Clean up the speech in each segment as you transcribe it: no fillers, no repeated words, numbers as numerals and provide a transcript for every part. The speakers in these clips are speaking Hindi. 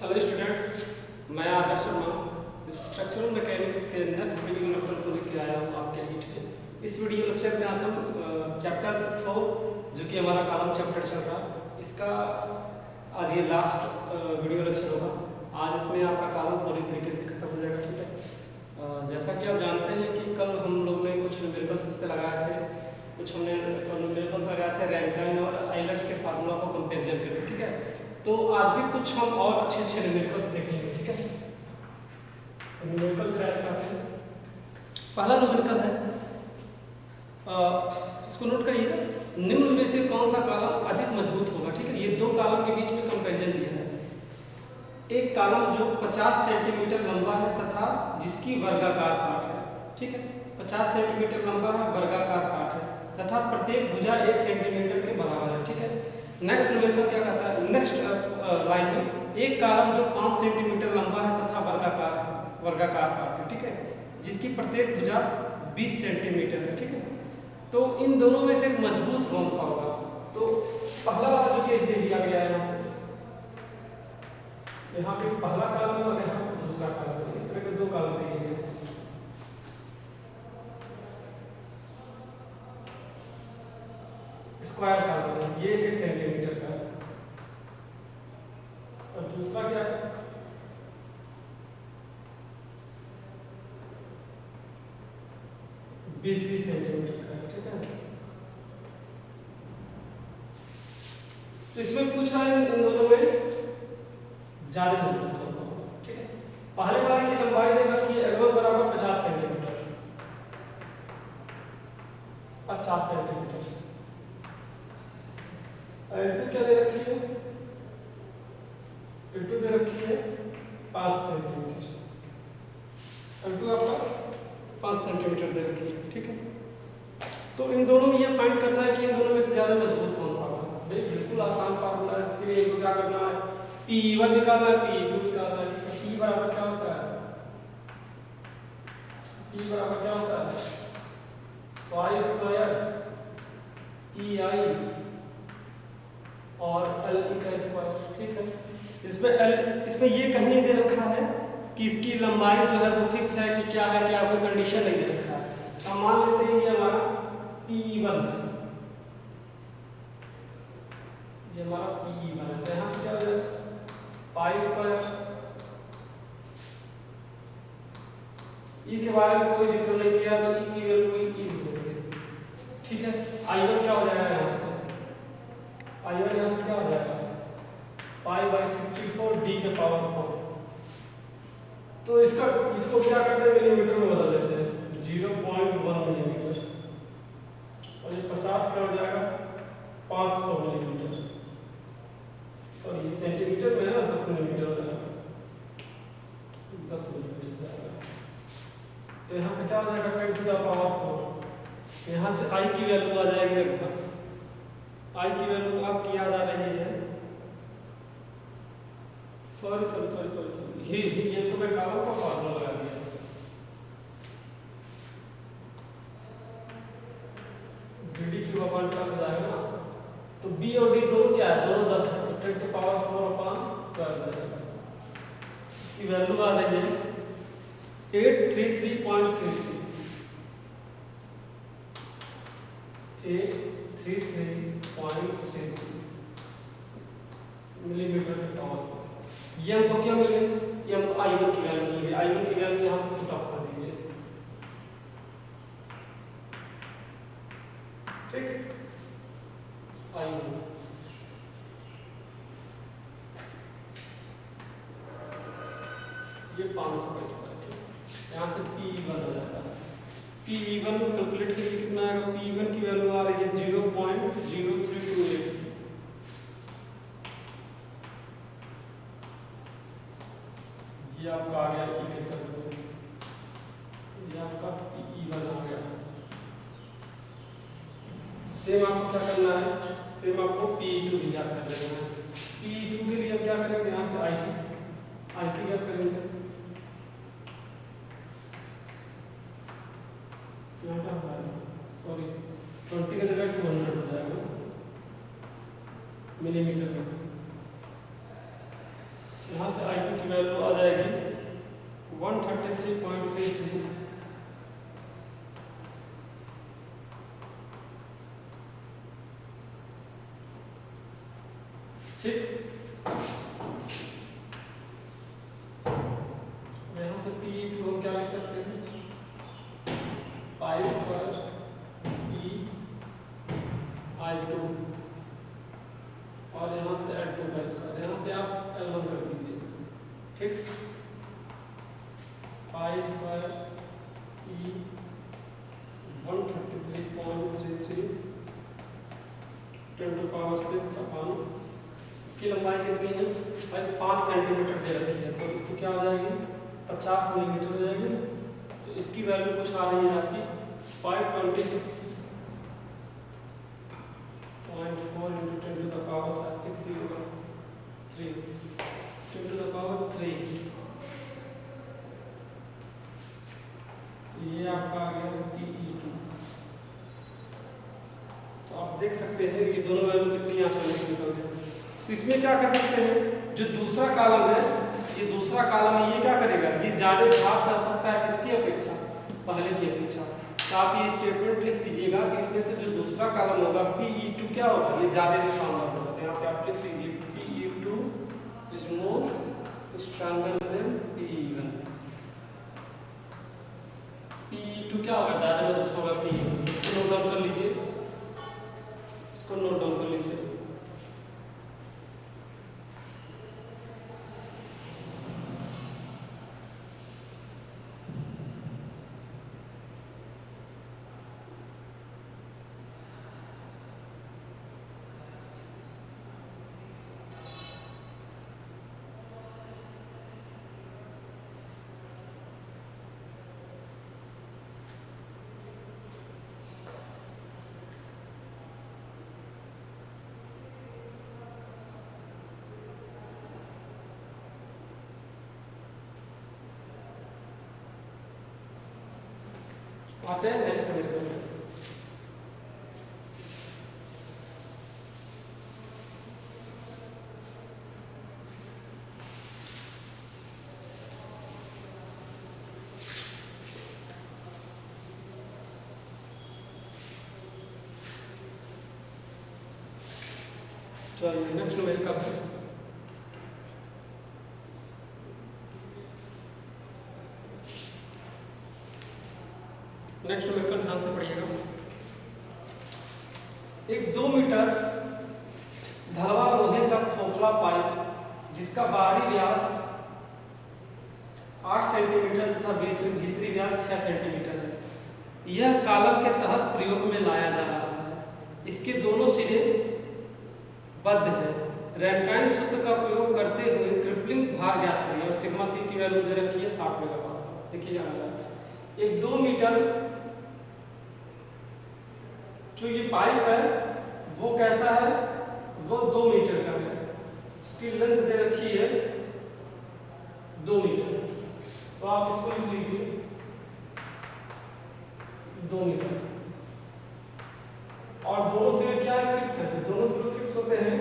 हेलो स्टूडेंट्स, मैं आदर्श शर्मा स्ट्रक्चरल मैकेनिक्स के नेक्स्ट वीडियो लेक्चर को लेकर आया हूँ आपके लिए में। इस वीडियो लेक्चर में आज हम चैप्टर 4 जो कि हमारा कॉलम चैप्टर चल रहा है, इसका आज ये लास्ट वीडियो लेक्चर होगा। आज इसमें आपका कॉलम पूरी तरीके से खत्म हो जाएगा। ठीक है, जैसा कि आप जानते हैं कि कल हम लोग ने कुछ न्यूमेरिकल्स पे लगाए थे, कुछ हमने न्यूमेरिकल्स लगाए थे रैंकाइन और आइलर्स के फार्मूला को कंपेरिजन करके। ठीक है, तो आज भी कुछ हम और अच्छे न्यूमेरिकल्स देखेंगे। ठीक है, तो न्यूमेरिकल क्रैक करते हैं। पहला न्यूमेरिकल है, इसको नोट करिएगा, निम्न में से कौन सा कॉलम अधिक मजबूत होगा। ठीक है, ये दो कॉलम के बीच में कंपैरिजन दिया है। एक कॉलम जो 50 सेंटीमीटर लंबा है तथा जिसकी वर्गाकार काट है। ठीक है, 50 सेंटीमीटर लंबा है, वर्गाकार काट है तथा प्रत्येक भुजा 1 सेंटीमीटर के बराबर है। ठीक है, नेक्स्ट न्यूमेरिकल क्या कहता है, नेक्स्ट लाइन में एक कॉलम जो 5 सेंटीमीटर लंबा है तथा वर्गाकार काट है। ठीक है, जिसकी प्रत्येक भुजा 20 सेंटीमीटर है। ठीक है, तो इन दोनों में से मजबूत कौन सा होगा। तो पहला वाला जो केस दे दिया गया है, यहाँ पे पहला कॉलम और यहाँ पे दूसरा कॉलम, इस तरह के दो कॉलम दिए गए हैं। स्क्वायर कॉलम है, ये 1 सेंटीमीटर का है और दूसरा क्या है, 20-20 सेंटीमीटर का है। ठीक है, तो इसमें पूछ रहा है इन दोनों में ज्यादा मजबूत कौन सा होगा। ठीक है, पहले वाले की लंबाई दे रखी है L1 बराबर 50 सेंटीमीटर, 50 सेंटीमीटर। L2 क्या दे रखी है, L2 दे रखी है 5 सेंटीमीटर, L2 आपका 5 सेंटीमीटर दे रखी है। ठीक है, तो इन दोनों में ये फाइंड करना है कि इन दोनों में से ज्यादा मजबूत कौन सा होगा। बिल्कुल आसान फार्मूला है, इसके लिए क्या करना है, P1 निकालना है, P2 निकालना है। P बराबर क्या होता है, P बराबर क्या होता है, पाई स्क्वायर EI और LE का स्क्वायर। ठीक है, इसमें ये कहने दे रखा है कि इसकी लंबाई जो है वो फिक्स है कि क्या है, क्या कोई कंडीशन नहीं दे रखा है। हम मान लेते हैं ये हमारा P1 है, ये हमारा P1 है, तो यहाँ से क्या हो जाएगा, पाई स्क्वायर E के बारे में कोई जिक्र नहीं किया तो E की वैल्यू E लिखेंगे। ठीक है, I1 क्या हो जाएगा, यहाँ से I1 यहाँ से क्या हो जाएगा, पाई बाई 64 D के पावर 4। तो इसको क्या करते हैं, मिलीमीटर में बदल देते हैं, 0.1 मिलीमीटर, और ये 50 क्या हो जाएगा, 500 मिलीमीटर। सॉरी, ये सेंटीमीटर में है ना, 10 मिलीमीटर हो जाएगा, 10 मिलीमीटर जाएगा। तो यहाँ पे क्या हो जाएगा, 10 टू द पावर 4। यहाँ से I की वैल्यू आ जाएगी लगभग, I की वैल्यू आपकी याद आ रही है, सॉरी ये तो मैं कॉलम का फार्मूला लगा दिया। dd क्यूब अपॉन 12 हो जाएगा ना, तो B और D दोनों क्या है, दोनों 10 है, तो 10 टू पावर 4 अपॉन 12 जाएगा। इसकी वैल्यू आ रही है 833.33, 833.33 मिलीमीटर के पावर। ये हमको क्या मिले, ये हमको I1 की वैल्यू मिली। I1 की वैल्यू यहाँ पुट ऑफ कर दीजिए। ठीक, I1 ये 500 का स्क्वायर, यहाँ से P1 हो जाता है। P1 कैलकुलेट करिए कितना आएगा, P1 की वैल्यू आ रही है 0.0328। ये आपका आ गया E के कैलकुलेट, ये आपका P1 आ गया। सेम आपको क्या करना है, सेम आपको P2 भी याद कर लेना है। P2 के लिए हम क्या करेंगे, यहाँ से IT याद करेंगे, यहाँ क्या हो जाएगा, सॉरी 20 का जगह 200 हो जाएगा मिलीमीटर में। यहाँ से I2 की वैल्यू आ जाएगी 133.33। ठीक, यहाँ से P2 हम क्या लिख सकते हैं, पाई स्क्वायर I2 और यहाँ से L2 का स्क्वायर, यहाँ से आप L1 कर दीजिए इसको। ठीक, पाई स्क्वायर 133.33 10⁻6 अपॉन, इसकी लंबाई कितनी है भाई, 5 सेंटीमीटर दे रखी है, तो इसकी क्या हो जाएगी 50 मिलीमीटर हो जाएगी। तो इसकी वैल्यू कुछ आ रही है आपकी 526.4 × 10⁻603 ये आपका आ गया PE2। तो आप देख सकते हैं कि दोनों वैल्यू कितनी आसानी से निकल गए। तो इसमें क्या कर सकते हैं, जो दूसरा कॉलम है, ये दूसरा कॉलम ये क्या करेगा, ये ज़्यादा भाग से आ सकता है किसकी अपेक्षा, पहले की अपेक्षा। तो आप ये स्टेटमेंट लिख दीजिएगा कि इसमें से जो दूसरा कॉलम होगा PE2 क्या होगा, ये ज़्यादा स्ट्रॉन्गर होगा। तो यहाँ पे आप लिख लीजिए PE2 is more stronger than PE1। PE2 क्या होगा, ज़्यादा मजबूत होगा PE1। इसको नोट डाउन कर लीजिए, इसको नोट डाउन कर लीजिए। आते हैं नेक्स्ट मेरे को। चलिए नेक्स्ट मेरे का नेक्स्ट मेरे ध्यान से पढ़िएगा। एक 2 मीटर ढलवा लोहे का खोखला पाइप जिसका बाहरी व्यास 8 सेंटीमीटर तथा भीतरी व्यास 6 सेंटीमीटर है, यह कॉलम के तहत प्रयोग में लाया जा रहा है। इसके दोनों सिरे बद्ध है। रैनकाइन सूत्र का प्रयोग करते हुए क्रिपलिंग भार ज्ञात करिए और सिग्मा सी की वैल्यू दे रखी है 60 मेगापास्कल। देखिए एक 2 मीटर जो ये पाइप है वो कैसा है, वो 2 मीटर का है, उसकी लेंथ दे रखी है 2 मीटर। तो आप इसको लिख लीजिए 2 मीटर, और दोनों सिरे क्या है, फिक्स है। तो दोनों सिरे फिक्स होते हैं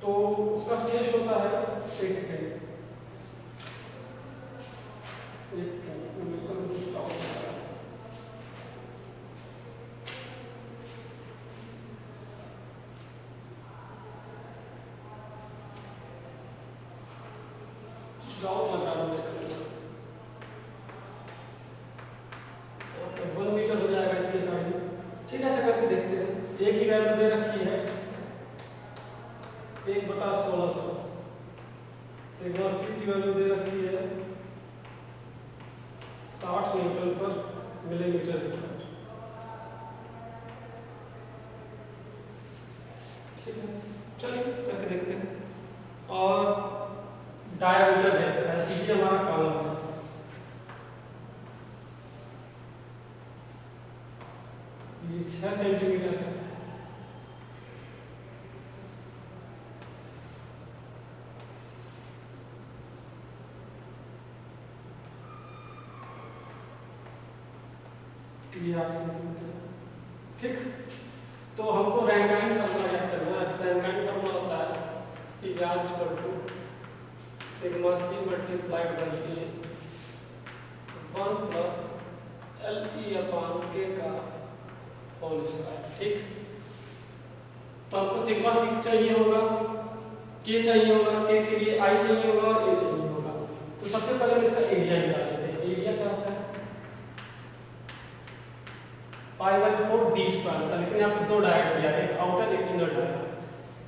तो उसका शेष होता है 1 सेकंड। ठीक है, अच्छा करके देखते हैं। एक ही वैल्यू दे रखी है 1/1600, सिग्मा सी की वैल्यू दे रखी है 60 न्यूटन पर मिलीमीटर स्क्वायर। ठीक है, चलिए करके देखते हैं। और डायमीटर है, सीधे हमारा कॉलम है, ये 6 सेंटीमीटर है। ठीक, तो हमको रैनकाइन फार्मूला याद करना है। रैनकाइन फार्मूला होता है कि व्यास equal to sigma c multiplied by a 1 plus l e upon k का होल स्क्वायर। ठीक, तो आपको सिग्मा सी चाहिए होगा, के चाहिए होगा, के के लिए आई चाहिए होगा और ए चाहिए होगा। तो सबसे पहले हम इसका एरिया निकाल लेते हैं। एरिया क्या होता है? पाई बाई 4 डी स्क्वायर था, लेकिन यहाँ पे दो डायरेक्ट दिया है, एक आउटर एक इनर डायरेक्ट।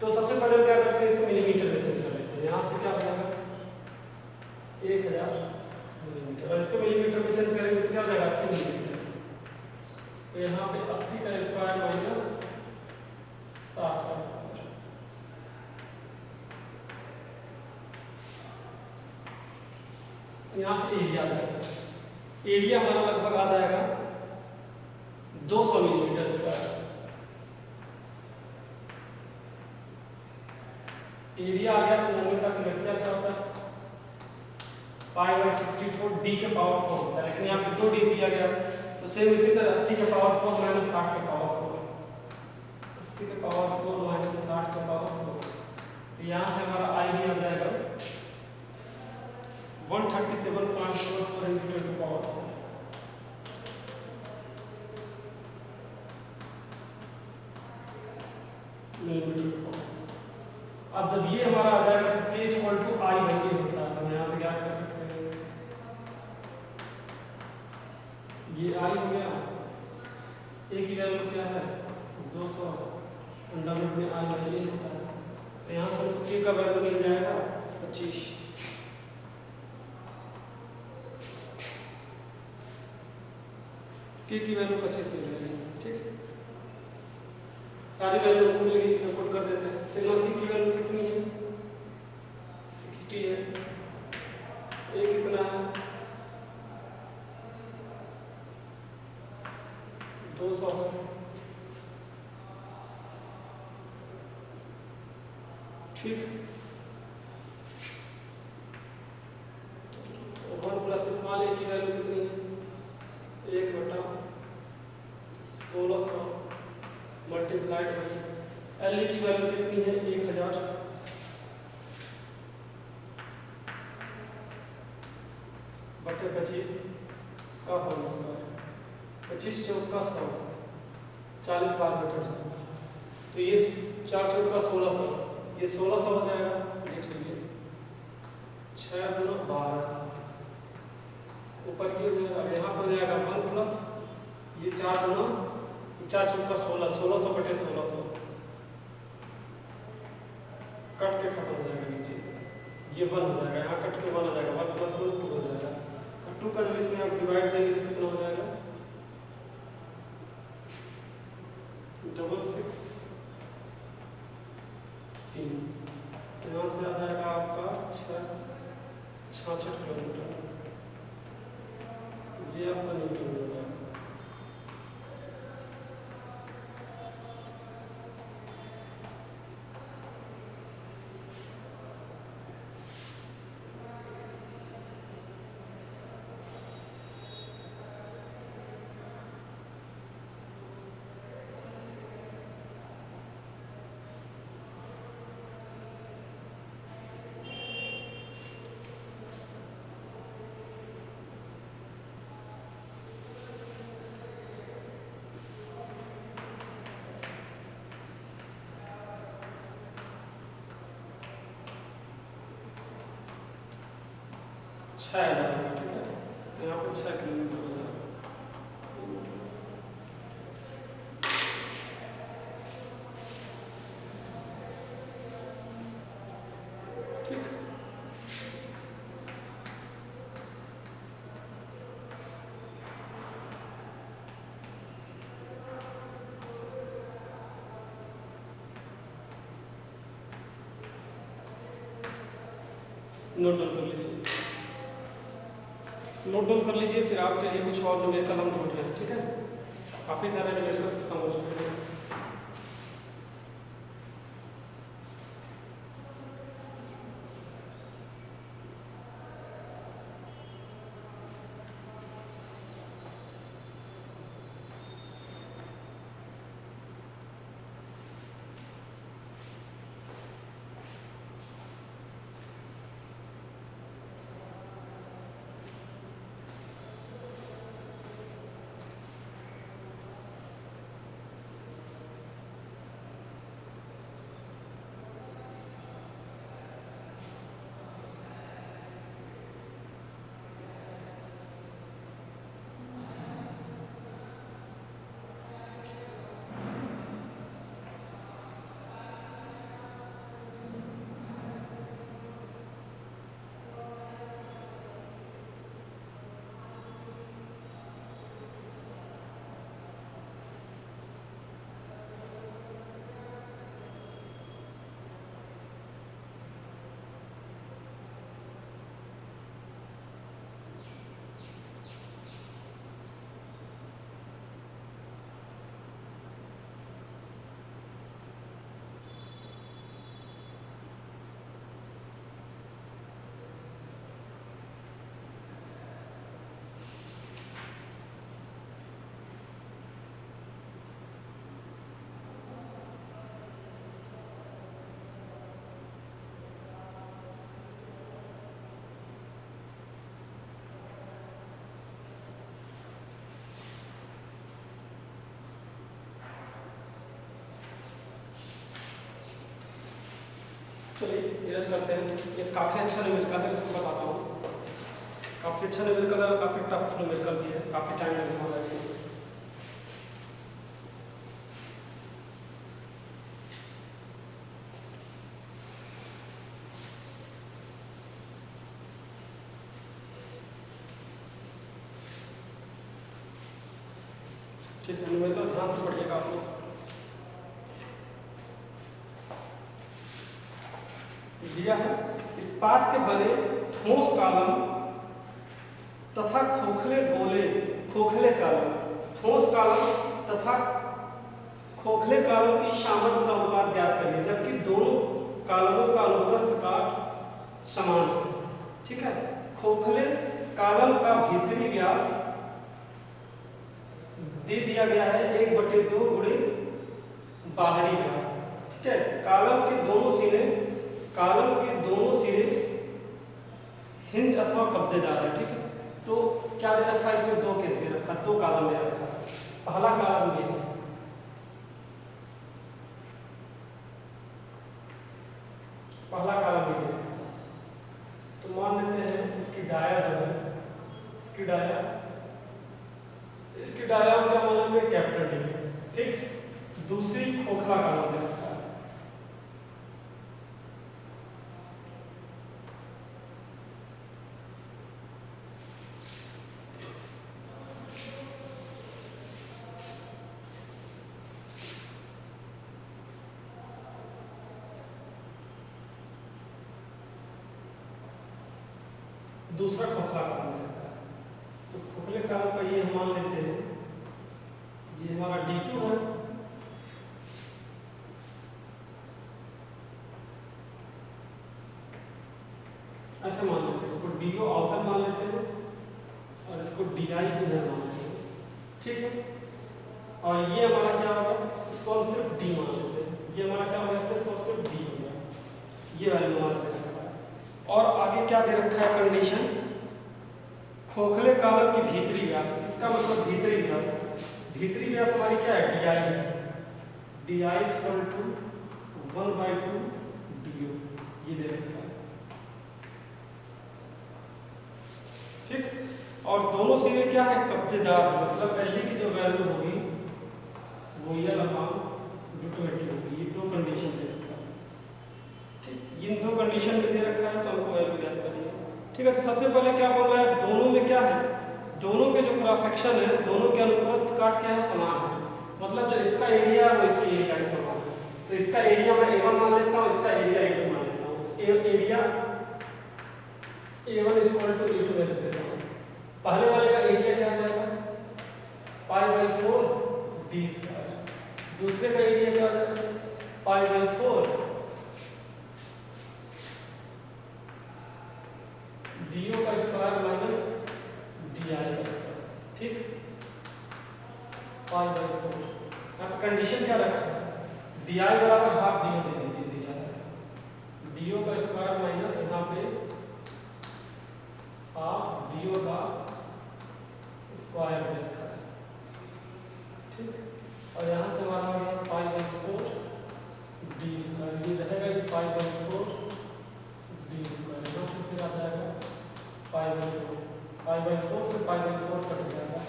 तो सबसे पहले हम क्या करते हैं, इसको मिलीमीटर में चेंज कर लेते हैं। यहाँ से क्या हो जाएगा 1000 मिलीमीटर, और इसको मिलीमीटर में चेंज करेंगे तो क्या हो जाएगा 80 मिलीमीटर। तो यहाँ पे 80 का स्क्वायर माइनस 60 का स्क्वायर। यहाँ से एरिया आ जाएगा, एरिया हमारा लगभग आ जाएगा 200 मिलीमीटर स्क्वायर। एरिया आ गया, तो मोमेंट ऑफ इनर्शिया क्या होता है? पाई बाई 64 डी के पावर 4 होता है, लेकिन यहाँ पे 2 डी दिया गया। तो सेम इसी तरह 80 के पावर 4 माइनस 60 के पावर 4, 80 के पावर 4 माइनस 60 के पावर 4। तो यहाँ से हमारा आई भी आ जाएगा 137.44 into 10 to the power 4। Millimetre. अब जब ये हमारा आ जाएगा तो K equal to I by a होता है। हम यहाँ से क्या कर सकते हैं, ये आई हो गया, ए की वैल्यू क्या है 200, अंडररूट में आई बाई ए होता है। तो यहाँ से हमको K का वैल्यू मिल जाएगा 25। K की वैल्यू 25 मिल जाएगी। ठीक, सारी वैल्यू को मिलेगी, इसमें पुट कर देते हैं। सिग्मा सी की वैल्यू कितनी है 60 है, ए कितना है 200 है। ठीक, 1 प्लस स्मॉल ए की वैल्यू कितनी है 1/1600 मल्टीप्लाइड बाई एल की वैल्यू कितनी है 1000 बटे 25 का होल स्क्वायर। 25 चौका 100, 40 बार बटे 4, तो ये 4 चौका 1600, ये 1600 हो जाएगा। देख लीजिए 6 दूना 12, ऊपर ये हो जाएगा, यहाँ पर हो जाएगा 1 प्लस ये 4 दूना 4 चौका 16, 1600 बटे 1600 कट के खत्म हो जाएगा नीचे, ये 1 हो जाएगा, यहाँ कट के 1 हो जाएगा, 1 प्लस 1 2 हो जाएगा। 2 का जब इसमें आप डिवाइड देंगे तो कितना हो जाएगा 66 3। तो यहाँ से आ जाएगा आपका 66 किलोमीटर, ये आपका न्यूटन हो जाएगा। छः आ जाएगा। ठीक है, तो यहाँ पर 6 किलोमीटर हो जाएगा। ठीक, नोट डाउन कर लीजिए, नोट डाउन कर लीजिए, फिर आपके लिए कुछ और न्यूमेरिकल हम ढूंढ रहे हैं। ठीक है, काफ़ी सारे न्यूमेरिकल्स खत्म हो चुके हैं। चलिए इरेज करते हैं। ये काफ़ी अच्छा न्यूमेरिकल है, इसको बताता हूँ। काफ़ी अच्छा न्यूमेरिकल है और काफ़ी टफ न्यूमेरिकल भी है, काफ़ी टाइम लगने वाला है इसमें। ठीक है, न्यूमेरिकल ध्यान से पढ़िएगा आप लोग। दिया है इस्पात के बने ठोस कॉलम तथा खोखले कॉलम, ठोस कॉलम तथा खोखले कॉलम की सामर्थ्य का अनुपात ज्ञात करिए जबकि दोनों कॉलमों का अनुप्रस्थ काट समान है। ठीक है, खोखले कॉलम का भीतरी व्यास दे दिया गया है 1/2 गुणे बाहरी व्यास। ठीक है, कॉलम के दोनों सिरे हिंज अथवा कब्जेदार है। ठीक है, तो क्या दे रखा है इसमें, 2 केस दे रखा है, 2 कॉलम दे रखा है। पहला कॉलम ये है, पहला कॉलम ये है। तो मान लेते हैं इसकी डाया जो है, इसकी डाया हम क्या मान लेंगे, कैपिटल डी। ठीक, दूसरी खोखला कॉलम दे रखा है। दूसरा खोखला कॉलम दे रखा है। तो खोखले कॉलम का ये हम मान लेते हैं, ये हमारा D2 है। ऐसे मान लेते हैं, इसको DO आउटर मान लेते हैं और इसको DI इनर मान लेते हैं। ठीक है, और ये हमारा क्या होगा, इसको हम सिर्फ D मान लेते हैं। ये हमारा क्या होगा, सिर्फ और सिर्फ D होगा। ये वैल्यू हमारा दे रखा है। और आगे क्या दे रखा है कंडीशन, खोखले कॉलम की भीतरी व्यास। इसका मतलब भीतरी व्यास हमारी क्या है, DI है। DI इक्वल टू 1/2 DO, ये दे रखा है। ठीक, और दोनों सिरे क्या है, कब्जेदार, मतलब LE की जो वैल्यू होगी वो L/280 होगी। ये 2 कंडीशन दे रखा है। ठीक, इन 2 कंडीशन में दे रखा है, तो हमको वैल्यू ज्ञात करनी है। ठीक है, तो सबसे पहले क्या बोल रहा है, दोनों में क्या है, दोनों के जो क्रॉस सेक्शन है, दोनों के अनुप्रस्थ काट क्या है, समान है। मतलब जो इसका एरिया है वो इसके एरिया के समान है। तो इसका एरिया मैं A1 मान लेता हूँ, इसका एरिया A2 मान लेता हूँ। तो area A1 equal to A2 में लिख देता हूँ। पहले वाले का एरिया क्या हो जाएगा, π/4 d²। दूसरे का एरिया क्या हो जाएगा, π/4 DO का स्क्वायर माइनस DI का स्क्वायर। ठीक, π/4। यहाँ पर कंडीशन क्या रखा है, DI बराबर हाफ DO दे दिया है। DO का स्क्वायर माइनस यहाँ पे हाफ DO का स्क्वायर दे रखा है। ठीक, और यहाँ से हमारा आ गया π/4 d²। ये रहेगा कि π/4 d²। यहाँ से फिर आ जाएगा π/4 से π/4 कट जाएगा।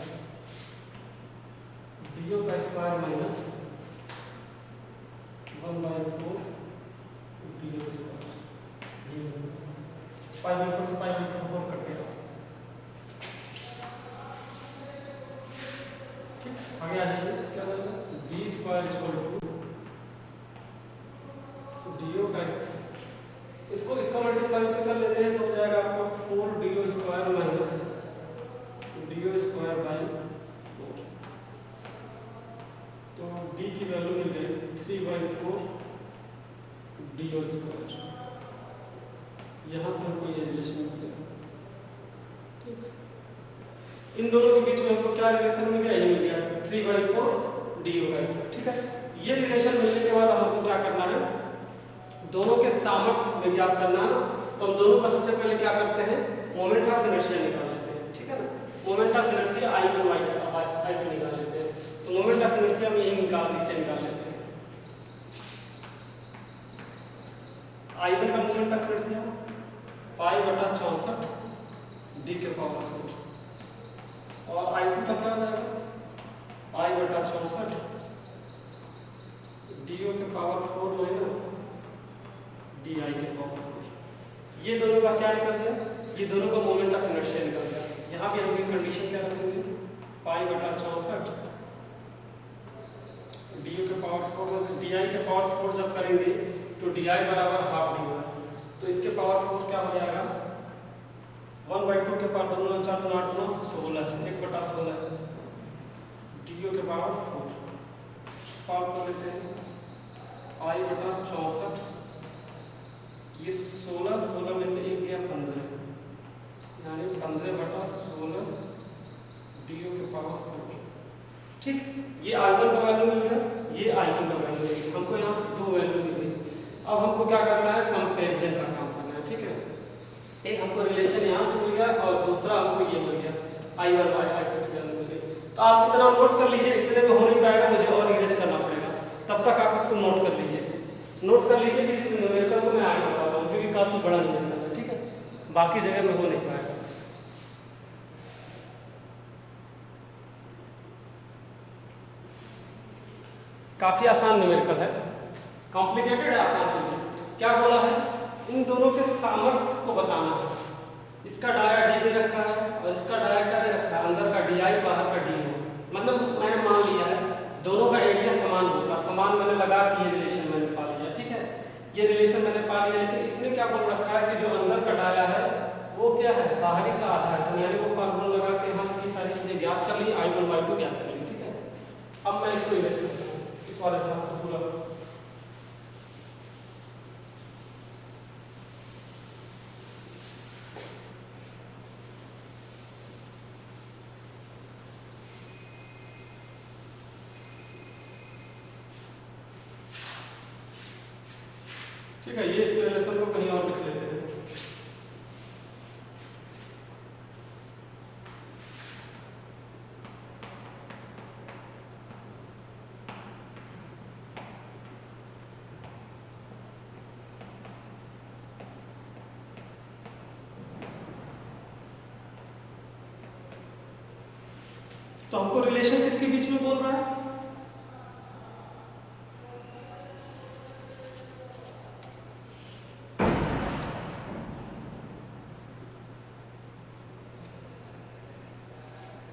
DO का स्क्वायर माइनस 1/4 DO²। π/4 से π/4 कट गया। ठीक, आगे आ जाइए, क्या होगा, d² इक्वल टू DO का इसको इसका मल्टीप्लाई इसके कर लेते हैं, तो हो जाएगा आपको 4DO² माइनस DO²/4। तो D की वैल्यू मिल गई 3/4 DO²। यहाँ से हमको ये रिलेशन मिल गया। ठीक, इन दोनों के बीच में हमको क्या रिलेशन मिल गया, ये मिल गया 3/4 DO²। ठीक है, ये रिलेशन मिलने के बाद हमको क्या करना है, दोनों के सामर्थ्य ज्ञात करना है। तो हम दोनों का सबसे पहले क्या करते हैं, मोमेंट ऑफ इनर्शिया निकाल लेते हैं। ठीक है ना, moment of inertia I1 I2 निकाल लेते हैं। तो मोमेंट ऑफ इनर्शिया में यही नीचे निकाल लेते हैं। I1 का मोमेंट ऑफ इनर्शिया पाई बटा 64 डी के पावर 4, और I2 का क्या हो जाएगा पाई बटा 64 डी के पावर 4 माइनस डी आई के पावर 4। ये दोनों का क्या निकल गया, ये दोनों का मोमेंट ऑफ इनर्शिया निकल गया। यहाँ भी हम एक कंडीशन क्या रखेंगे पाई बटा 64 डी के पावर 4 डी आई के पावर 4 जब करेंगे तो डी आई बराबर हाफ डी होगा, तो इसके पावर 4 क्या हो जाएगा 1/2 के पावर दोनों 4 8 9 16 है 1/16 है डी के पावर 4। सॉल्व कर लेते हैं आई बटा 64 ये 16 में से 1 गया 15 यानी 15/16 डी के पावर 4। ठीक, ये I1 का वैल्यू मिल गया, ये I2 का वैल्यू मिल गया, हमको यहाँ से दो वैल्यू मिल गई। अब हमको क्या करना है कंपैरिजन का काम करना है। ठीक है, एक हमको रिलेशन यहाँ से मिल गया और दूसरा हमको ये मिल गया I1 I2 की वैल्यू मिल गई। तो आप इतना नोट कर लीजिए, इतने में हो नहीं पाएगा, मुझे और इरेज करना पड़ेगा, तब तक आप इसको नोट कर लीजिए, फिर इस न्यूमेरिकल को मैं आगे बताता हूँ क्योंकि काफी बड़ा न्यूमेरिकल है। ठीक है, बाकी जगह में हो नहीं पाएगा। काफी आसान न्यूमेरिकल है, कॉम्प्लिकेटेड है, आसान है। क्या बोला है, इन दोनों के सामर्थ्य को बताना है। इसका डाया डी दे रखा है और इसका डाया क्या दे रखा है, अंदर का डी आई बाहर का डी है। मतलब मैंने मान लिया है दोनों का एरिया समान होगा, समान मैंने लगा कि ये रिलेशन मैंने पा लिया। ठीक है, ये रिलेशन मैंने पा लिया, लेकिन इसने क्या बोल रखा है कि जो अंदर का डाया है वो क्या है बाहरी का आधा है। तो मैंने वो फार्मूला लगा के हम ये सारी चीजें ज्ञात कर ली, I1 Y2 ज्ञात कर ली। ठीक है, अब मैं इसको इरेज करता हूँ इस वाले पूरा। ठीक है, ये इस रिलेशन को कहीं और लिख लेते हैं। तो हमको रिलेशन किसके बीच में बोल रहा है,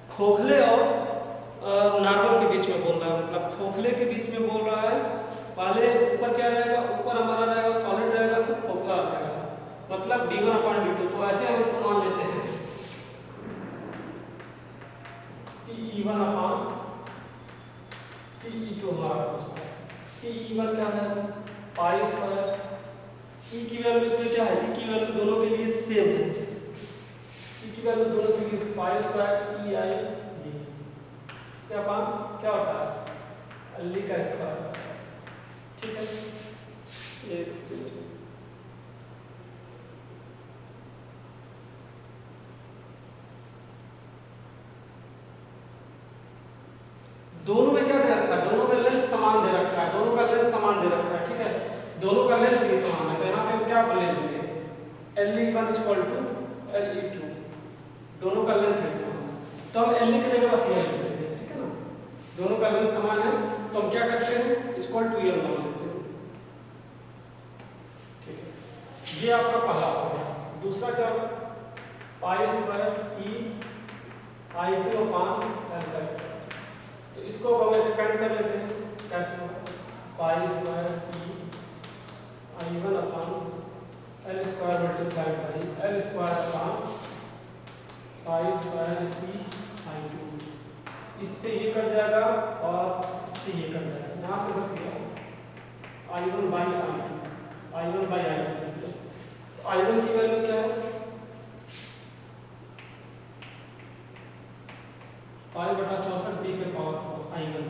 खोखले और नॉर्मल के बीच में बोल रहा है। मतलब खोखले के बीच में बोल रहा है, पहले ऊपर क्या रहेगा, ऊपर हमारा रहेगा सॉलिड रहेगा, फिर खोखला रहेगा, मतलब d1/d2। तो ऐसे हम इसको मान लेते हैं E1/Te2 हमारा E1 क्या है पाई स्क्वायर। E की वैल्यू इसमें क्या है, E की वैल्यू दोनों के लिए सेम है, E की वैल्यू दोनों के लिए पाई स्क्वायर EI D क्या होता है अल्ली का स्क्वायर। ठीक है, एक सेकंड, दोनों में क्या दे रखा है, दोनों में लेंथ समान दे रखा है, दोनों का लेंथ समान दे रखा है। ठीक है, दोनों का लेंथ भी समान है, तो यहाँ पे हम क्या ले लेंगे Le1 = Le2, दोनों का लेंथ भी समान है, तो हम Le की जगह बस ये लिख देते हैं। ठीक है ना, दोनों का लेंथ समान है तो हम क्या करते हैं = L मान लेते हैं। ठीक है, ये आपका पहला हो गया। दूसरा क्या होगा पाई स्क्वायर EI2/L²। तो इसको हम एक्सपेंड कर लेते हैं, कैसे होगा pi square EI1/L² multiplied by L² pi square EI2। इससे ये कट जाएगा और इससे ये कट जाएगा, यहाँ से बच गया I1/I2। I1 की वैल्यू क्या है पाई बटा 64 डी के पावर 4 I1,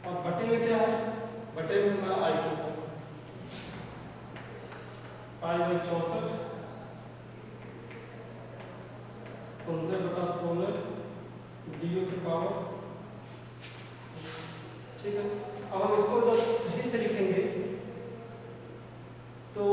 और बटे में क्या है, बटे में हमारा I2 है पाई बाई 64 15/16 डी की पावर। ठीक है, अब हम इसको जब सही से लिखेंगे तो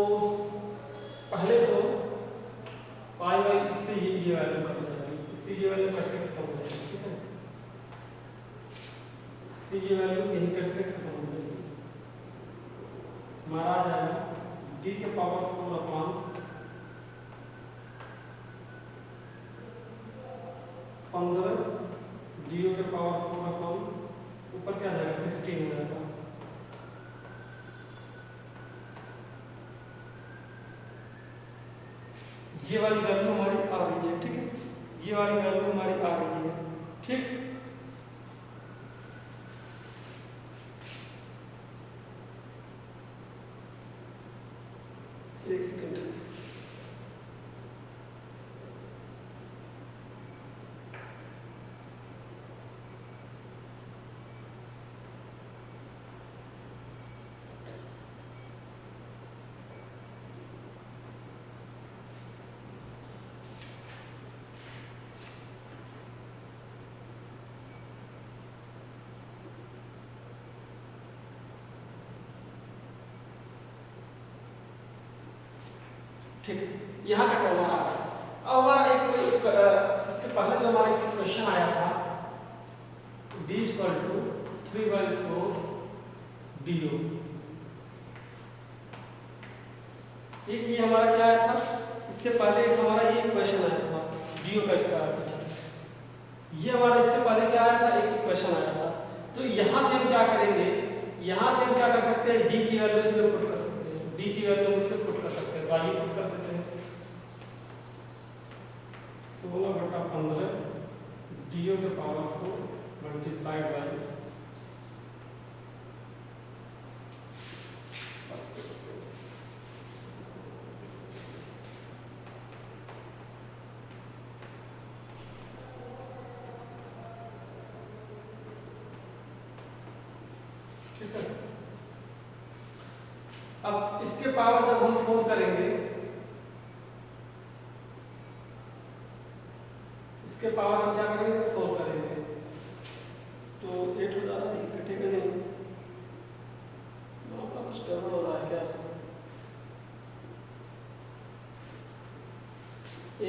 डी के पावर 4 अपॉन 15 डी के पावर 4 अपॉन ऊपर क्या जाएगा 16 हो जाएगा। ये वाली वैल्यू हमारी आ रही है, ठीक है, ये वाली वैल्यू हमारी आ रही है, ठीक। एक सेकंड, ठीक है, यहाँ तक हमारा आ गया। अब हमारा इसके पहले जो हमारा एक क्वेश्चन आया था d इक्वल टू 3/4 DO, ये हमारा क्या आया था, इससे पहले एक हमारा ये क्वेश्चन आया था DO का स्क्वायर, ये हमारा इससे पहले क्या आया था, एक क्वेश्चन आया था। तो यहाँ से हम क्या करेंगे, यहाँ से हम क्या कर सकते हैं, d की वैल्यू इसमें पुट कर सकते हैं, d की वैल्यू इसमें पुट कर सकते हैं, तो आइए पुट कर देते हैं। 16/15 DO के पावर 4 मल्टीप्लाइड बाय ठीक है। अब इसके पावर जब हम 4 करेंगे, इसके पावर हम क्या करेंगे, 4 करेंगे, तो 8 हो जा रहा है, कटेगा नहीं, कुछ गड़बड़ हो रहा है क्या,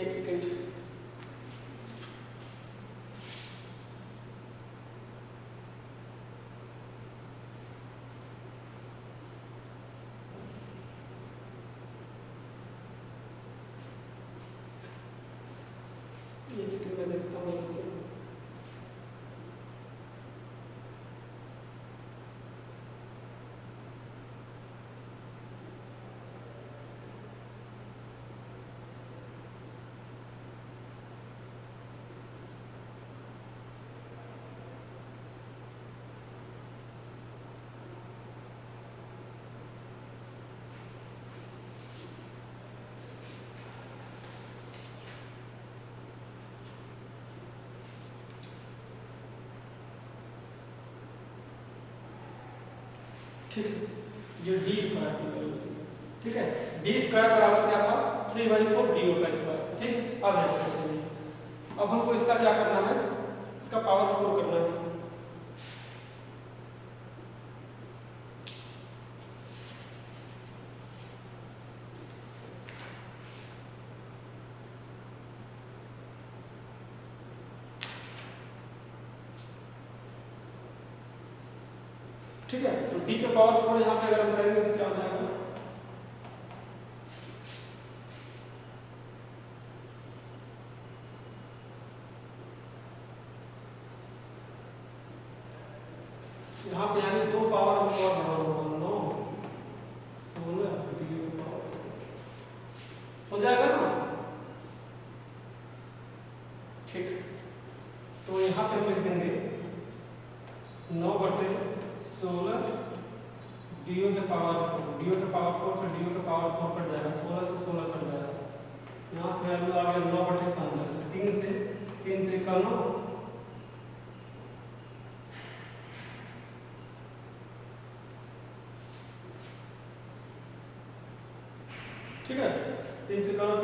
एक सेकंड, एक सेकंड में देखता हूँ। ठीक है, ये डी स्क्वायर की वैल्यू थी, ठीक है, डी स्क्वायर बराबर क्या था, 3/4 DO का स्क्वायर, ठीक। अब है, अब हमको इसका क्या करना है, इसका पावर 4 करना है, ठीक है। तो d के पावर 4 यहाँ पे अगर हम करेंगे तो क्या हो जाएगा, यहाँ पे यानी 2 पावर हम और बढ़ा होगा, 9 16 d के पावर हो जाएगा ना, ठीक। तो यहाँ पे हम लिख देंगे 9/16 DO के पावर 4, DO के पावर 4 से DO के पावर 4 कट जाएगा, 16 से 16 कट जाएगा, यहाँ से वैल्यू आ गया 9/15, तो 3 से 3 त्रिका 9, ठीक है, 3 त्रिका 9,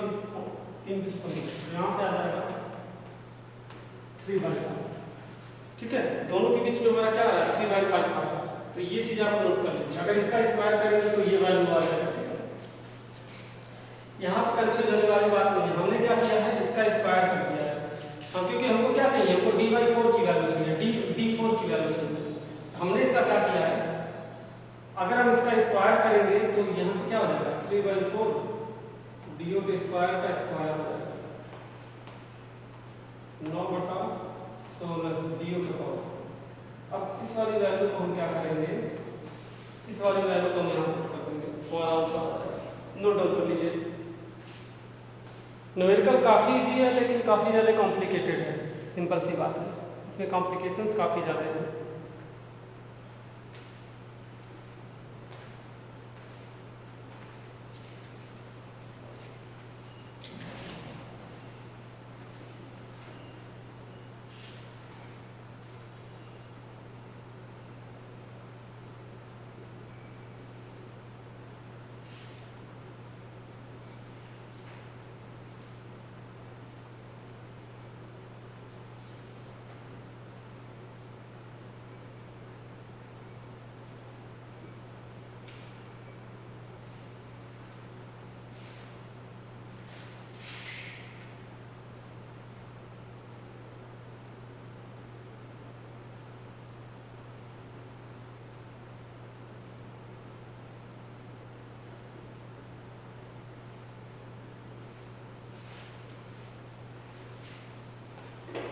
3 55, यहाँ से आ जाएगा 3/5, ठीक है। दोनों के बीच में हमारा क्या आ रहा है, 3/5 आ रहा है, तो ये चीज आप नोट कर लीजिए। अगर इसका स्क्वायर करेंगे तो ये वैल्यू आ जाएगा, ठीक है। यहाँ पर कंफ्यूजन वाली बात नहीं है, हमने क्या किया है, इसका स्क्वायर कर दिया है, हाँ, क्योंकि हमको क्या चाहिए, हमको d/4 की वैल्यू चाहिए, d4 की वैल्यू चाहिए। हमने इसका क्या किया है, अगर हम इसका स्क्वायर करेंगे तो यहाँ पे क्या हो जाएगा 3/4 डी ओ के स्क्वायर का स्क्वायर हो जाएगा 9/16 डी ओ के पावर। अब इस वाली वैल्यू को हम क्या करेंगे, इस वाली वैल्यू को हम यहाँ पुट कर देंगे और आंसर आ जाएगा। नोट डाउन कर लीजिए। न्यूमेरिकल काफ़ी इजी है लेकिन काफ़ी ज़्यादा कॉम्प्लिकेटेड है। सिंपल सी बात है, इसमें कॉम्प्लिकेशंस काफ़ी ज़्यादा हैं।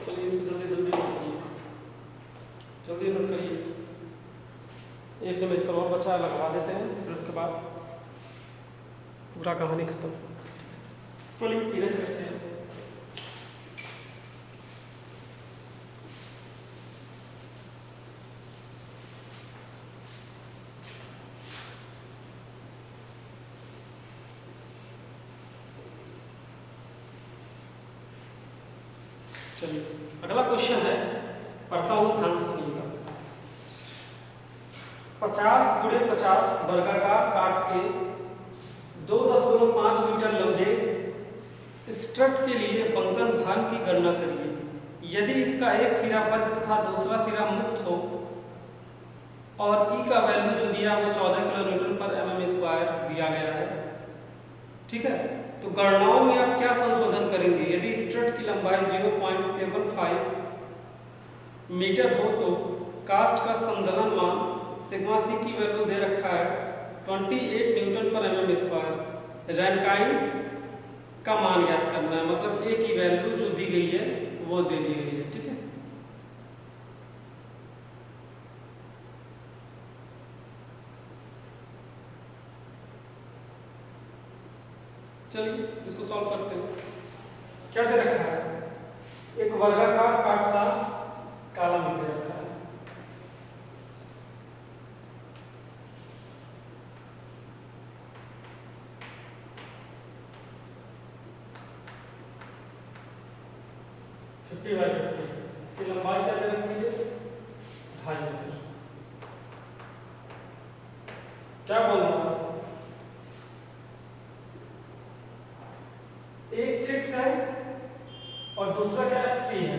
चलिए इसको जल्दी जल्दी नोट करिए। एक न्यूमेरिकल और बचा लगवा देते हैं, फिर उसके बाद पूरा कहानी खत्म। चलिए इरेज करते हैं। चलिए अगला क्वेश्चन है, पढ़ता हूँ ध्यान से सुनिएगा। 50x50 वर्गाकार काट के 2.5 मीटर लंबे स्ट्रट के लिए बंकन भार की गणना करिए। यदि इसका एक सिरा बद्ध तथा दूसरा सिरा मुक्त हो और ई का वैल्यू जो दिया वो 14 किलोन्यूटन पर mm स्क्वायर दिया गया है, ठीक है। तो गणनाओं में आप क्या संशोधन करेंगे। यदि स्ट्रट की लंबाई 0.75 मीटर हो तो कास्ट का संदलन मान सिग्मा सी की वैल्यू दे रखा है 28 न्यूटन पर mm स्क्वायर। रैनकाइन का मान ज्ञात करना है, मतलब ए की वैल्यू जो दी गई है वो दे दी गई है, ठीक है। चलिए इसको सॉल्व करते हैं। क्या दे रखा है, एक वर्गाकार काटता कालम दे रखा है। फिफ्टी बाई 50, इसकी लंबाई क्या दे रखी है 2.5 मीटर। क्या बोल रहा है, एक फिक्स है और दूसरा क्या है फ्री है।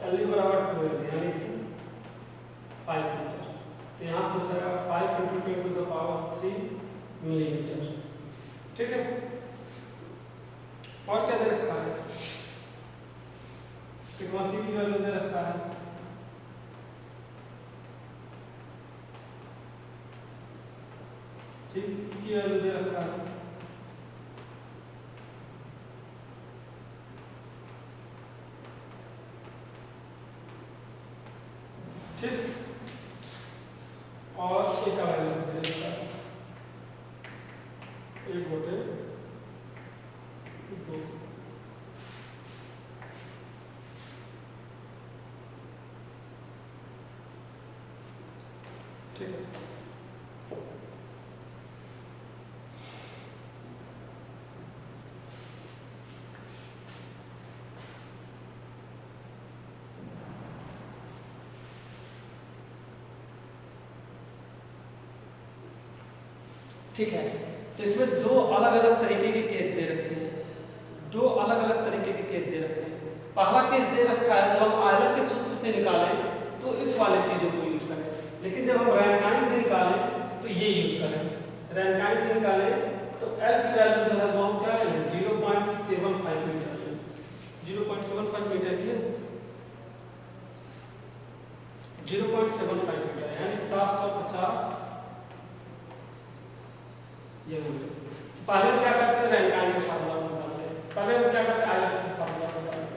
L बराबर 2 यानी कि 5 मीटर। तो यहाँ से हो जाएगा 5 × 10⁻³ मिलीमीटर, ठीक है। और क्या दे रखा है, सिग्मा सी की वैल्यू दे रखा है, ठीक की वैल्यू दे रखा है, ठीक। और एक का वैल्यू दे रखा है 1/2। ठीक है। ठीक है, तो इसमें दो अलग अलग तरीके के केस दे रखे हैं, दो अलग अलग तरीके के केस दे रखे हैं। पहला केस दे रखा है जब हम आयलर के सूत्र से निकालें तो इस वाले चीजों को यूज करें, लेकिन जब हम रैनकाइन से निकालें तो ये यूज करें। रैनकाइन से निकालें तो L की वैल्यू जो है वो हम क्या लें 0.75 मीटर लें। 0.75 मीटर ये 0.75 मीटर यानी 750 ये हो गया। पहले हम क्या करते हैं, रैंकाइन का फार्मूला निकालते हैं। पहले हम क्या करते हैं, आई का फार्मूला निकालते हैं।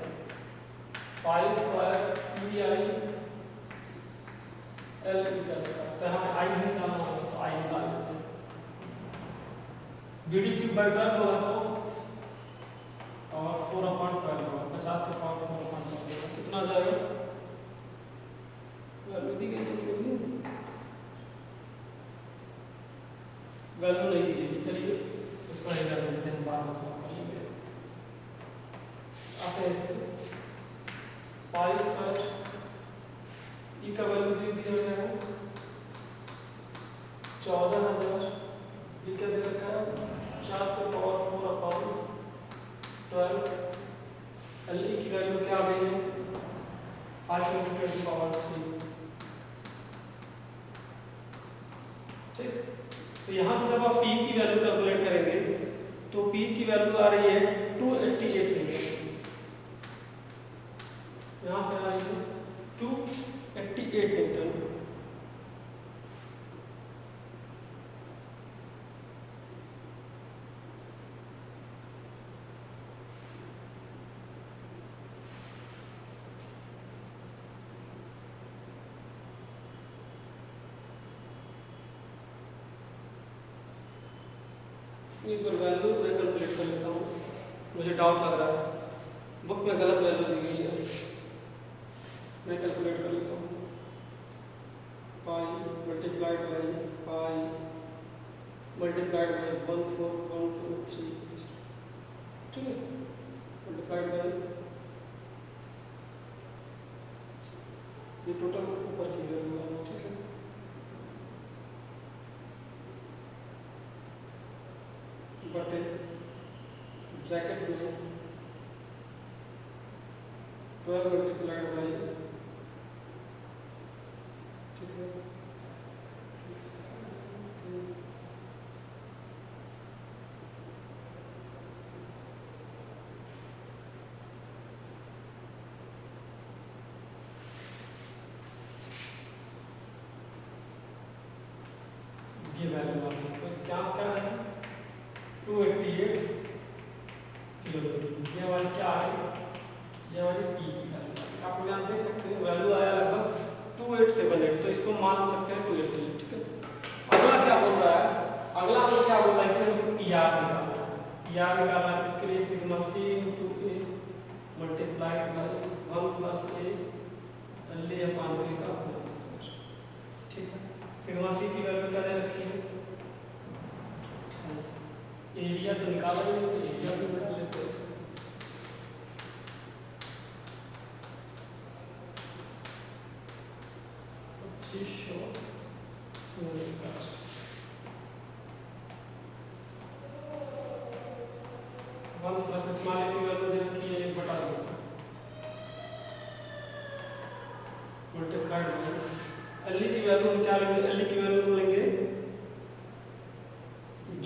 Pi square E I L equals तो हमें आई भी निकालना होगा, तो आई निकाल लेते हैं। बी डी क्यूब बाई 12 होगा तो और 4/12 होगा, 50 के पावर 4/12 कितना आ जाएगा, वैल्यू दी गई है इसमें की वैल्यू नहीं दी गई, चलिए इसको नहीं कर लेते हैं, बाद में सॉल्व कर लेंगे। आप ऐसे पाई स्क्वायर ई का वैल्यू दे दिया गया है 14,000, ये क्या दे रखा है 50 के पावर 4/12, एल ई की वैल्यू क्या आ गई है 5 × 10⁻3। ठीक, तो यहाँ से जब आप P की वैल्यू कैलकुलेट करेंगे तो P की वैल्यू आ रही है 288 न्यूटन, यहाँ से आ रही है 288 न्यूटन। एक बार वैल्यू मैं कैलकुलेट कर लेता हूँ, मुझे डाउट लग रहा है बुक में गलत वैल्यू दी गई है, मैं कैलकुलेट कर लेता हूँ। Pi multiplied by pi multiplied by 14123, ठीक है, मल्टीप्लाइड बाई ये टोटल ऊपर की वैल्यू है, ठीक है, बटे ब्रैकेट में 12 मल्टीप्लाइड बाई, ठीक है, ये वैल्यू आ गई। तो क्या है 288 किलोमीटर, ये हमारी क्या है, ये हमारी पी की वैल्यू। आप यहाँ देख सकते हैं वैल्यू आया लगभग 2878, तो इसको मान सकते हैं 288, ठीक है। अगला क्या बोल रहा है, अगला हम क्या बोल रहा है, इसमें पी आर निकालना है। पी आर निकालना है तो इसके लिए sigma c into a multiplied by 1 plus a l a upon k का होल स्क्वायर, ठीक है। सिग्मा सी की वैल्यू क्या दे रखी है, एरिया तो निकाला ही नहीं, तो एरिया भी निकाल लेते हैं। वन प्लस स्मॉल की वैल्यू दे रखी है 1/2 मल्टीप्लाइड बाई एल की वैल्यू हम क्या लेंगे, एल की वैल्यू हम लेंगे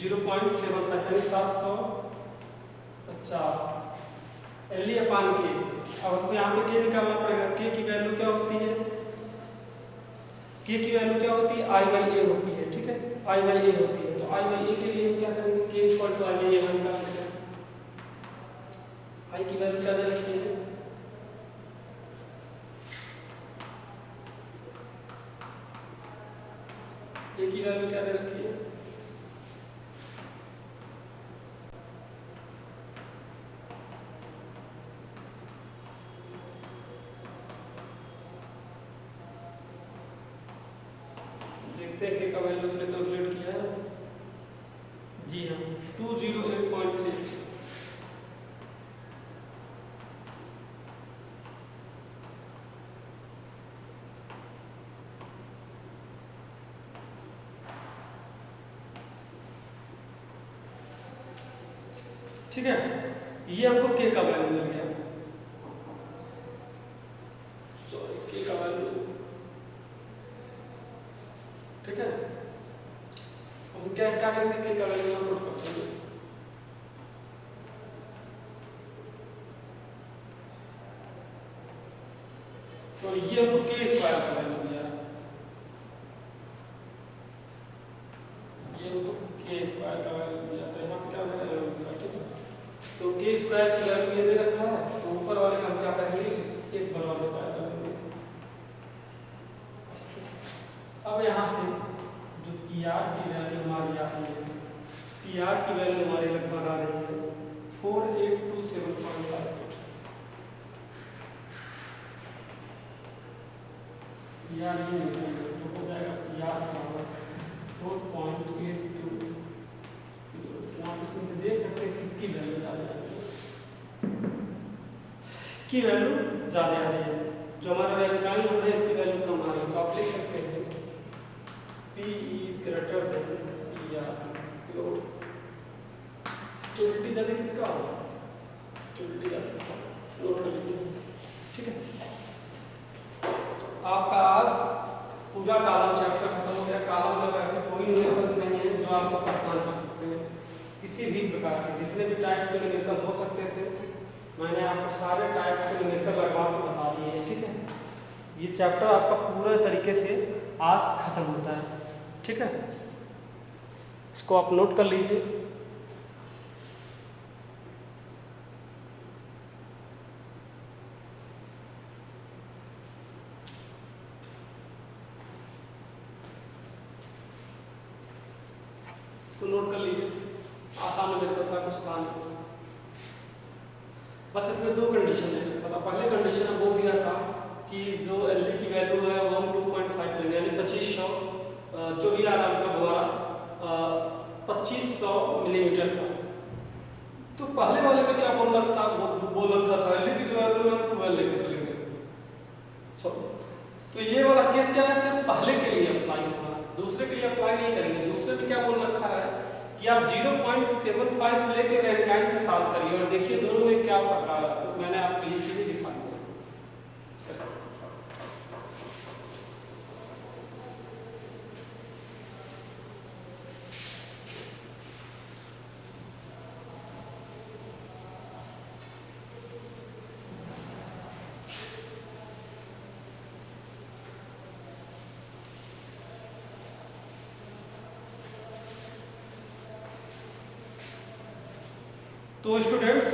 0.75 यानी 750 एल अपान के। अब हमको यहाँ पे के निकालना पड़ेगा, के की वैल्यू क्या होती है, के की वैल्यू क्या होती है I/A होती है, ठीक है, I/A होती है। तो I/A के लिए हम क्या करेंगे, के इक्वल टू I/A निकाल सकते हैं। I की वैल्यू क्या दे रखी है, A की वैल्यू क्या दे रखी है, देखते हैं के का वैल्यू उसने कैलकुलेट किया है, जी हाँ 208.6। ठीक है, ये हमको के का वैल्यू मिल गया, सॉरी के का वैल्यू, ठीक है। हम क्या क्या करेंगे, के का वैल्यू हम पुट करते हैं, तो ये हमको के स्क्वायर का वैल्यू दिया, ये हमको के के स्क्वायर का वैल्यू दिया तो यहाँ पे क्या हो जाएगा एल स्क्वायर, ठीक है। तो के स्क्वायर की वैल्यू ये दे रखा है, तो ऊपर वाले का हम क्या करेंगे, एक बार और स्क्वायर कर देंगे। अब यहाँ से जो पी आर की वैल्यू हमारी आ रही है, पी आर की वैल्यू हमारी लगभग आ रही है 48275 पी आर ये तो हो जाएगा पी आर बराबर 4.82। आप इसमें से देख सकते हैं किसकी वैल्यू ज़्यादा आ रही है, इसकी वैल्यू ज़्यादा आ रही है। जो हमारा रैंकाइन नंबर है इसकी वैल्यू कम आ रही है, तो आप देख सकते हैं P is greater than PR load. Stability ज़्यादा किसका होगा, स्टेबिलिटी ज़्यादा किसका, नोट कर लीजिए, ठीक है। आपका आज पूरा कालम चैप्टर खत्म हो गया। कालम में ऐसे कोई न्यूमेरिकल्स नहीं है जो आपको परेशान कर सकते हैं किसी भी प्रकार के, जितने भी टाइप्स के न्यूमेरिकल हो सकते थे मैंने आपको सारे टाइप्स के न्यूमेरिकल लगवा के बता दिए हैं, ठीक है। ये चैप्टर आपका पूरे तरीके से आज खत्म होता है, ठीक है। इसको आप नोट कर लीजिए। इसको नोट कर लीजिए, आसान में था कुछ था नहीं। बस इसमें दो कंडीशन है लिखा था। पहले कंडीशन वो दिया था कि जो एल डी की वैल्यू है वो हम 2.5 लेंगे, यानी 2500 जो भी आ रहा मतलब हमारा 2500 मिलीमीटर था। तो पहले वाले में क्या बोल रखा था, बोल रखा था एल डी की जो वैल्यू है 12 लेके चलेंगे। तो ये वाला केस क्या है, सिर्फ पहले के लिए अप्लाई होगा, दूसरे के लिए अप्लाई नहीं करेंगे। दूसरे में क्या बोल रखा है कि आप 0.75 लेके रैंकाइन से सॉल्व करिए और देखिए दोनों में क्या फर्क आ रहा है। तो मैंने आपके लिए चीजें दिखाई है। तो स्टूडेंट्स,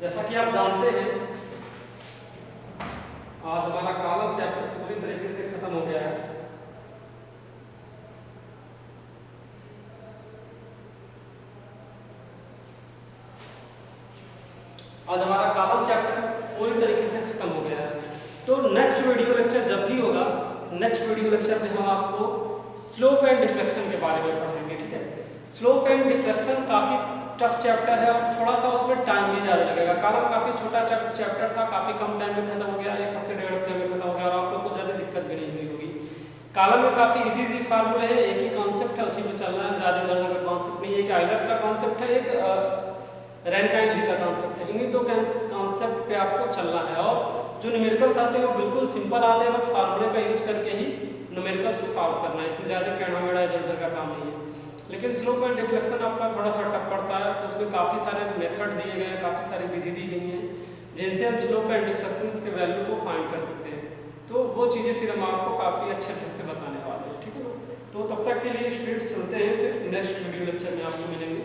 जैसा कि आप जानते हैं आज हमारा कॉलम चैप्टर पूरी तरीके से खत्म हो गया है। आज हमारा कॉलम चैप्टर पूरी तरीके से खत्म हो गया है। तो नेक्स्ट वीडियो लेक्चर जब भी होगा, नेक्स्ट वीडियो लेक्चर में हम आपको स्लोप एंड डिफ्लेक्शन के बारे में पढ़ेंगे, ठीक है। स्लोप एंड डिफ्लेक्शन काफी टफ चैप्टर है और थोड़ा सा उसमें टाइम भी ज़्यादा लगेगा। कॉलम काफ़ी छोटा चैप्टर था, काफ़ी कम टाइम में खत्म हो गया, 1 हफ्ते 1.5 हफ्ते में खत्म हो गया और आप लोग को ज़्यादा दिक्कत भी नहीं हुई होगी। कॉलम में काफ़ी इजी फार्मूले है, एक ही कॉन्सेप्ट है, उसी में चलना है, ज़्यादा दर्द का कॉन्सेप्ट नहीं है। एक आइलर्स का कॉन्सेप्ट है, एक रैंकाइन जी का कॉन्सेप्ट है। इन्हीं दो कॉन्सेप्ट पे आपको चलना है और जो न्यूमेरिकल्स आते हैं वो बिल्कुल सिंपल आते हैं, बस फार्मूले का यूज करके ही न्यूमेरिकल्स को सॉल्व करना है, इसमें ज़्यादा टेढ़ा मेढ़ा इधर उधर का काम नहीं है। लेकिन स्लोप एंड डिफ्लेक्शन आपका थोड़ा सा टफ पड़ता है, तो उसमें काफ़ी सारे मेथड दिए गए हैं, काफ़ी सारी विधि दी गई हैं जिनसे हम स्लोप एंड डिफ्लेक्शन के वैल्यू को फाइंड कर सकते हैं। तो वो चीज़ें फिर हम आपको काफ़ी अच्छे ढंग से बताने वाले हैं, ठीक है ना। तो तब तक के लिए स्टूडेंट्स चलते हैं, फिर नेक्स्ट वीडियो लेक्चर में आपको मिलेंगे।